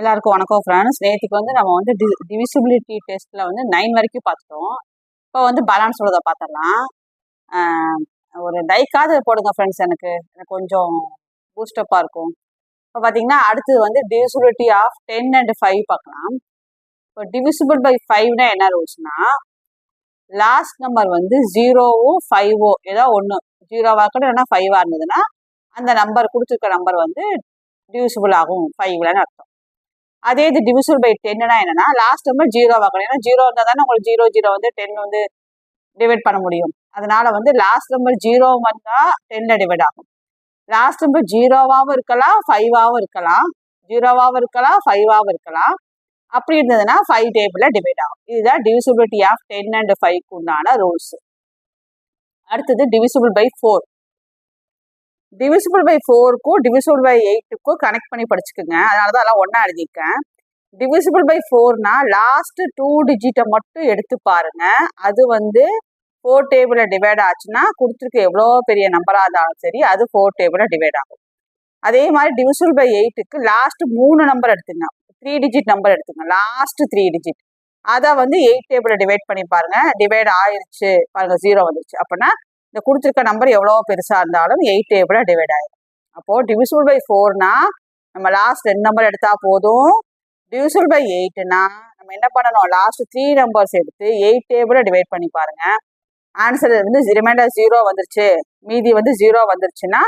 எல்லாருக்கும் வணக்கம் ஃப்ரெண்ட்ஸ். நேற்றுக்கு வந்து நம்ம வந்து டிவிசிபிலிட்டி டெஸ்ட்டில் வந்து 9 வரைக்கும் பார்த்துட்டோம். இப்போ வந்து பேலன்ஸ் உள்ளதை பார்த்துடலாம். ஒரு லைக்காவது போடுங்க ஃப்ரெண்ட்ஸ், எனக்கு கொஞ்சம் பூஸ்டப்பாக இருக்கும். இப்போ பார்த்தீங்கன்னா அடுத்தது வந்து டிவிசிபிலிட்டி ஆஃப் 10 and 5 பார்க்கலாம். இப்போ டிவிசிபிள் பை 5னா என்ன ரூல்ஸ்னா, லாஸ்ட் நம்பர் வந்து 0வோ 5வோ ஏதோ ஒன்று, 0வாக இருக்கட்டும் இல்லைன்னா 5ஆக இருந்ததுன்னா அந்த நம்பர் கொடுத்துருக்க நம்பர் வந்து டிவிசிபிள் ஆகும் 5லன்னு அர்த்தம். அதே இது டிவிசிபிள் பை 10னா என்னன்னா, லாஸ்ட் நம்பர் 0வாக இருக்கணும். ஏன்னா 0 இருந்தால் தானே உங்களுக்கு 0 வந்து 10 வந்து டிவைட் பண்ண முடியும். அதனால வந்து லாஸ்ட் நம்பர் 0 வந்தால் 10ல டிவைட் ஆகும். லாஸ்ட் நம்பர் 0வாகவும் இருக்கலாம் 5ஆகவும் இருக்கலாம், 0வாகவும் இருக்கலாம் 5ஆகவும் இருக்கலாம். அப்படி இருந்ததுன்னா 5 டேபிள்ல டிவைட் ஆகும். இதுதான் டிவிசிபிலிட்டி ஆஃப் 10 and 5க்கு உண்டான ரூல்ஸ். அடுத்தது டிவிசிபிள் பை 4. டிவிசிபிள் பை 4க்கும் டிவிசிபிள் பை 8க்கும் கனெக்ட் பண்ணி படிச்சுக்குங்க. அதனால தான் எல்லாம் ஒன்றா எழுதியிருக்கேன். டிவிசிபிள் பை 4னா லாஸ்ட் 2 டிஜிட்டை மட்டும் எடுத்து பாருங்க. அது வந்து 4 டேபிளில் டிவைட் ஆச்சுன்னா கொடுத்துருக்க எவ்வளோ பெரிய நம்பராக இருந்தாலும் சரி அது 4 டேபிளில் டிவைட் ஆகும். அதே மாதிரி டிவிசிபிள் பை 8க்கு லாஸ்ட் 3 நம்பர் எடுத்துங்க, 3 டிஜிட் நம்பர் எடுத்துங்க, லாஸ்ட் 3 டிஜிட். அதை வந்து 8 டேபிளில் டிவைட் பண்ணி பாருங்க. டிவைட் ஆயிடுச்சு பாருங்க, 0 வந்துருச்சு. அப்படின்னா இந்த கொடுத்துருக்க நம்பர் எவ்வளோ பெருசாக இருந்தாலும் 8 டேபிளில் டிவைட் ஆகிடும். அப்போது டிவிசிபிள் பை 4னா நம்ம லாஸ்ட் 2 நம்பர் எடுத்தால் போதும். டிவிசிபிள் பை 8னா நம்ம என்ன பண்ணணும், லாஸ்ட் 3 நம்பர்ஸ் எடுத்து 8 டேபிளில் டிவைட் பண்ணி பாருங்க. ஆன்சர் வந்து ரிமைண்டர் 0 வந்துருச்சு, மீதி வந்து 0 வந்துருச்சுன்னா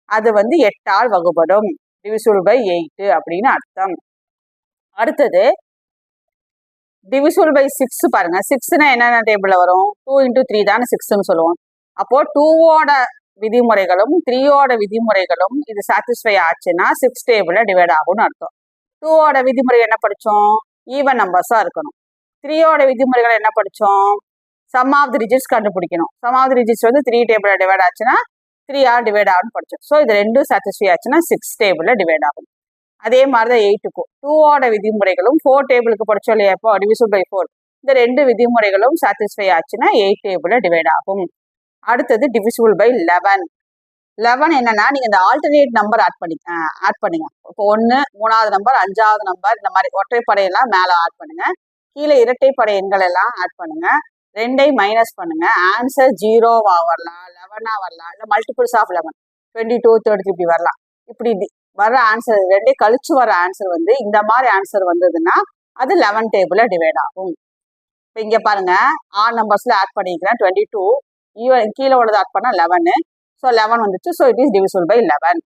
அது வந்து 8ஆல் வகுப்படும், டிவிசிபிள் பை 8 அப்படின்னு அர்த்தம். அடுத்தது டிவிசிபிள் பை 6 பாருங்க. 6னா என்னென்ன டேபிளில் வரும், 2 into 3 தானே 6ன்னு சொல்லுவோம். அப்போ 2ஓட விதிமுறைகளும் 3ஓட விதிமுறைகளும் இது சாட்டிஸ்ஃபை ஆச்சுன்னா 6 டேபிளில் டிவைட் ஆகும்னு அர்த்தம். 2ஓட விதிமுறை என்ன படித்தோம், ஈவன் நம்பர்ஸாக இருக்கணும். 3ஓட விதிமுறைகள் என்ன படித்தோம், சம் ஆஃப் தி டிஜிட்ஸ் கண்டுபிடிக்கணும். சம் ஆஃப் தி டிஜிட்ஸ் வந்து 3 டேபிளில் டிவைட் ஆச்சுன்னா 3ஆல் டிவைட் ஆகும்னு படித்தோம். ஸோ இது ரெண்டும் சாட்டிஸ்ஃபை ஆச்சுன்னா 6 டேபிளில் டிவைட் ஆகும். அதே மாதிரி தான் 8க்கும் 2ஓட விதிமுறைகளும் 4 டேபிளுக்கு படித்தோம் இல்லையா, இப்போ டிவிசிபிள் பை 4 இந்த 2 விதிமுறைகளும் சாட்டிஸ்ஃபை ஆச்சுன்னா 8 டேபிளில் டிவைட் ஆகும். அடுத்தது டிவிசிபிள் பை 11. 11 என்னன்னா, நீங்க இந்த ஆல்டர்னேட் நம்பர் ஆட் பண்ணுங்க. இப்போ 1, 3வது நம்பர், 5வது நம்பர், இந்த மாதிரி ஒற்றைப்படையெல்லாம் மேலே ஆட் பண்ணுங்க. கீழே இரட்டைப்படை எண்கள் எல்லாம் ஆட் பண்ணுங்க. 2ஐ மைனஸ் பண்ணுங்க. ஆன்சர் 0வா வரலாம், 11ஆ வரலாம், இல்லை மல்டிபிள்ஸ் ஆஃப் 11, 22, 33 இப்படி வரலாம். இப்படி வர ஆன்சர் 2 கழிச்சு வர ஆன்சர் வந்து இந்த மாதிரி ஆன்சர் வந்ததுன்னா அது 11 டேபிளில் டிவைட் ஆகும். இப்போ இங்கே பாருங்க, ஆல் நம்பர்ஸ்ல ஆட் பண்ணிக்கிறேன். 22 கீழே உள்ளது ஆட் பண்ணால் 11. ஸோ 11 வந்துச்சு. So it is divisible by 11.